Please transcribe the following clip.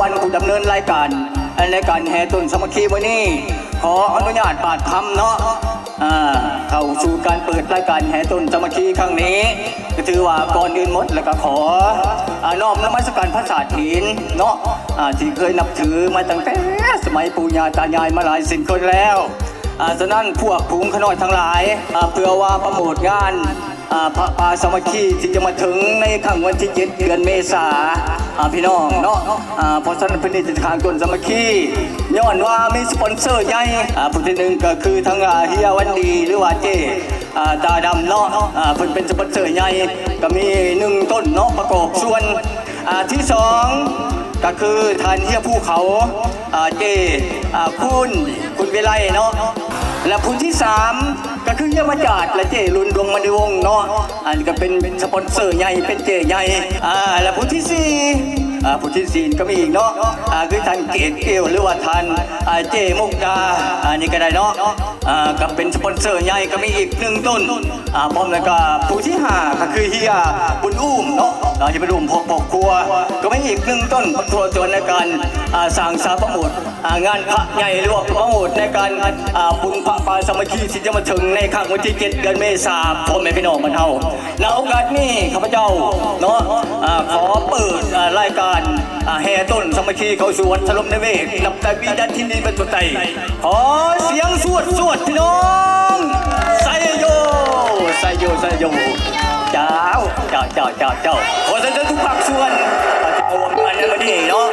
วันผู้ดำเนินรายการในการแห่ต้นสามัคคีวันนี้ขออนุญาตปาดคำเนาะเข้าสู่การเปิดรายการแห่ต้นสามัคคีครั้งนี้ก็ถือว่าก่อนอื่นหมดแล้วก็ขอน้อมนมัสการพระศาสถีนเนาะที่เคยนับถือมาตั้งแต่สมัยปู่ย่าตายายมาหลายสิบคนแล้วฉะนั้นพวกภูมิขน้อยทั้งหลายเพื่อว่าโปรโมทงานพระป่าสามัคคีที่จะมาถึงในครั้งวันที่7 เดือนเมษาพี่น้องเนาะเพราะฉะนั้นพื้นที่ทางต้นสามัคคีย้อนว่ามีสปอนเซอร์ใหญ่ผู้ที่หนึ่งก็คือทั้งเฮียวันดีหรือว่าเจตาดำเนาะเพิ่นเป็นสปอนเซอร์ใหญ่ก็มี1 ต้นเนาะประกอบส่วนที่2ก็คือทานเฮียภูเขาเจคุณวิไลเนาะและผู้ที่3ก็คือเยี่ยมจาดและเจรุนดวงมณีวงศ์เนาะอันก็เป็นสปอนเซอร์ใหญ่เป็นเจใหญ่และผู้ที่4ก็มีอีกเนาะคือท่านเกตเกลหรือว่าท่านเจมุกดานี่ก็ได้เนาะก็เป็นสปอนเซอร์ใหญ่ก็มีอีก1 ต้นพร้อมแล้วก็ผู้ที่5ก็คือเฮียบุญอุ้มเนาะจะเป็นอุ้มพกครัวก็มีอีก1 ต้นตัวจนในการสร้างสาประโมทงานพระใหญ่หรือว่าประโมทในการบุญพระป่าสามัคคีที่จะมาถึงในครั้งวันที่7 เดือนเมษายนพ่อแม่พี่น้องมันเฮาณโอกาสนี้ข้าพเจ้าเนาะขอเปิดรายการแห่ต้นสามัคคีเข้าสู่วันถล่มในเวกนับแต่ปีดันที่นี้เป็นต้นไปขอเสียงสวดพี่น้องไซโยเจ้าขอเชิญทุกภาคส่วนที่ร่วมงานในวันนี้เนาะ